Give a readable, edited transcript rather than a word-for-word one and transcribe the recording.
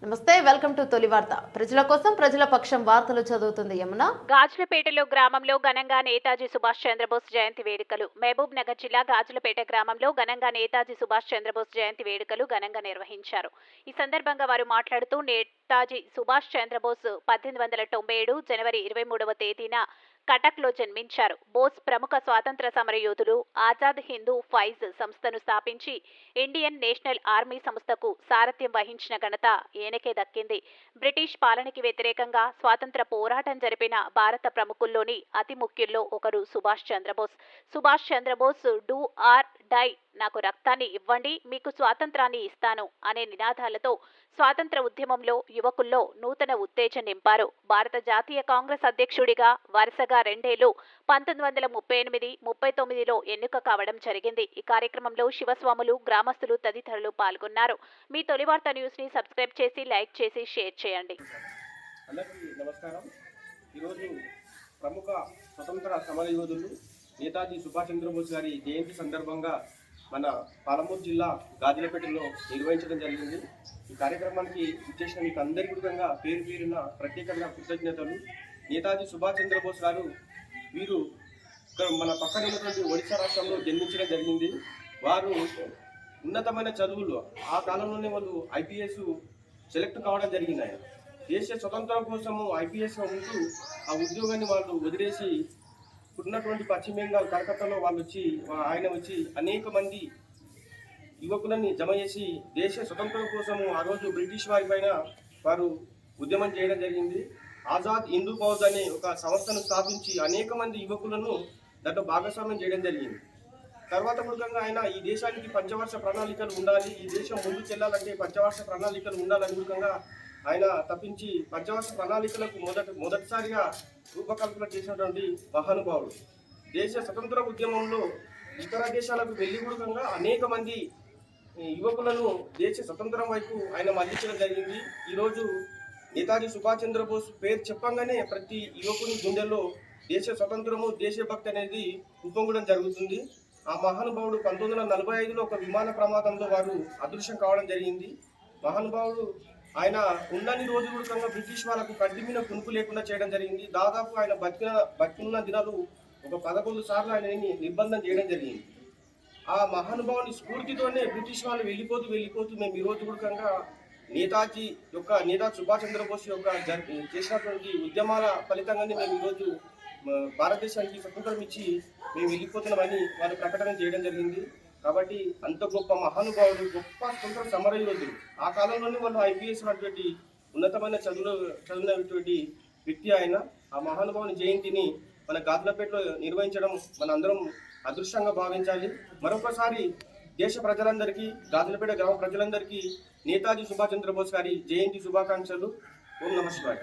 నమస్తే, welcome to తొలి వార్త. ప్రజల కోసం ప్రజల పక్షం వార్తలు చదువుతుంది యమున. గాజులపేటలో గ్రామంలో ఘనంగా నేతాజీ సుభాష్ చంద్రబోస్ జయంతి వేడుకలు. మహబూబ్ నగర్ జిల్లా గాజులపేట గ్రామంలో ఘనంగా నేతాజీ సుభాష్ చంద్రబోస్ జయంతి వేడుకలు ఘనంగా నిర్వహించారు. ఈ సందర్భంగా వారు మాట్లాడుతూ నేతాజీ సుభాష్ చంద్రబోస్ 1897 జనవరి 23వ తేదీన కటక్లో జన్మించారు. బోస్ ప్రముఖ స్వాతంత్ర సమరయోధులు. ఆజాద్ హిందూ ఫైజ్ సంస్థను స్థాపించి ఇండియన్ నేషనల్ ఆర్మీ సంస్థకు సారథ్యం వహించిన ఘనత ఈయనకే దక్కింది. బ్రిటిష్ పాలనకి వ్యతిరేకంగా స్వాతంత్ర పోరాటం జరిపిన భారత ప్రముఖుల్లోని అతి ముఖ్యుల్లో ఒకరు Subhash Chandrabose. Subhash Chandrabose do or die, నాకు రక్తాన్ని ఇవ్వండి, మీకు స్వాతంత్రాన్ని ఇస్తాను అనే నినాదాలతో స్వాతంత్ర ఉద్యమంలో యువకుల్లో నూతన ఉత్తేజం నింపారు. భారత జాతీయ కాంగ్రెస్ అధ్యక్షుడిగా వరుసగా 2 ఏళ్లు 1938, 39లో ఎన్నిక కావడం జరిగింది. ఈ కార్యక్రమంలో శివస్వాములు, గ్రామస్తులు తదితరులు పాల్గొన్నారు. మీ తొలి వార్త న్యూస్ ని సబ్స్క్రైబ్ చేసి, లైక్ చేసి, షేర్ చేయండి. అందరికీ నమస్కారం. ఈరోజు ప్రముఖ స్వతంత్ర సమరయోధులు నేతాజీ సుభాష్ చంద్రబోస్ గారి జయంతి సందర్భంగా మన పాలమూరు జిల్లా గాజులపేటలో నిర్వహించడం జరిగింది. ఈ కార్యక్రమానికి ఇచ్చేసిన మీకు అందరికీ కూడా పేరు పేరున ప్రత్యేకంగా కృతజ్ఞతలు. నేతాజీ సుభాష్ చంద్రబోస్ గారు వీరు మన పక్కన ఉన్నటువంటి ఒడిశా రాష్ట్రంలో జన్మించడం జరిగింది. వారు ఉన్నతమైన చదువులు ఆ కాలంలోనే వాళ్ళు ఐపీఎస్ సెలెక్ట్ కావడం జరిగింది. దేశ స్వతంత్రం కోసము ఐపీఎస్గా ఉంటూ ఆ ఉద్యోగాన్ని వాళ్ళు వదిలేసి ఉన్నటువంటి పశ్చిమ బెంగాల్ కలకత్తాలో ఆయన వచ్చి అనేక మంది యువకులని జమ చేసి దేశ స్వతంత్రం కోసము ఆ రోజు బ్రిటిష్ వారి పైన వారు ఉద్యమం చేయడం జరిగింది. ఆజాద్ హిందూ ఫౌజ్ అనే ఒక సంస్థను స్థాపించి అనేక మంది యువకులను దాంట్లో భాగస్వామ్యం చేయడం జరిగింది. తర్వాత ముఖ్యంగా ఆయన ఈ దేశానికి పంచవర్ష ప్రణాళికలు ఉండాలి, ఈ దేశం ముందుకు వెళ్ళాలంటే పంచవర్ష ప్రణాళికలు ఉండాలని ముఖ్యంగా ఆయన తప్పించి పంచవర్ష ప్రణాళికలకు మొదటిసారిగా రూపకల్పన చేసినటువంటి మహానుభావుడు. దేశ స్వతంత్ర ఉద్యమంలో ఇతర దేశాలకు వెళ్ళి కూడా అనేక మంది యువకులను దేశ స్వతంత్రం వైపు ఆయన మళ్లించడం జరిగింది. ఈరోజు నేతాజీ సుభాష్ చంద్రబోస్ పేరు చెప్పంగానే ప్రతి యువకుని గుండెల్లో దేశ స్వతంత్రము, దేశభక్తి అనేది ఉప్పొంగడం జరుగుతుంది. ఆ మహానుభావుడు 1945లో ఒక విమాన ప్రమాదంలో వారు అదృశ్యం కావడం జరిగింది. మహానుభావుడు ఆయన ఉన్నన్ని రోజులు కూడా బ్రిటిష్ వాళ్ళకు కంటి మీద కునుకు లేకుండా చేయడం జరిగింది. దాదాపు ఆయన బతికున్న దినాలు ఒక 11 సార్లు ఆయనని నిర్బంధం చేయడం జరిగింది. ఆ మహానుభావుని స్ఫూర్తితోనే బ్రిటిష్ వాళ్ళు వెళ్ళిపోతూ మేము ఈరోజు కూడా నేతాజీ సుభాష్ చంద్రబోస్ యొక్క చేసినటువంటి ఉద్యమాల ఫలితంగానే మేము ఈరోజు భారతదేశానికి స్వతంత్రం ఇచ్చి మేము వెళ్ళిపోతున్నామని వారు ప్రకటన చేయడం జరిగింది. కాబట్టి అంత గొప్ప మహానుభావుడు, గొప్ప స్వతంత్ర సమరయోధుడు. ఆ కాలంలోనే వాళ్ళు ఐపీఎస్ అటువంటి ఉన్నతమైన చదివినటువంటి వ్యక్తి ఆయన. ఆ మహానుభావుని జయంతిని మన గాజులపేటలో నిర్వహించడం మన అందరం అదృష్టంగా భావించాలి. మరొకసారి దేశ ప్రజలందరికీ, గాజులపేట గ్రామ ప్రజలందరికీ నేతాజీ సుభాష్ చంద్రబోస్ గారి జయంతి శుభాకాంక్షలు. ఓం నమః శివాయ.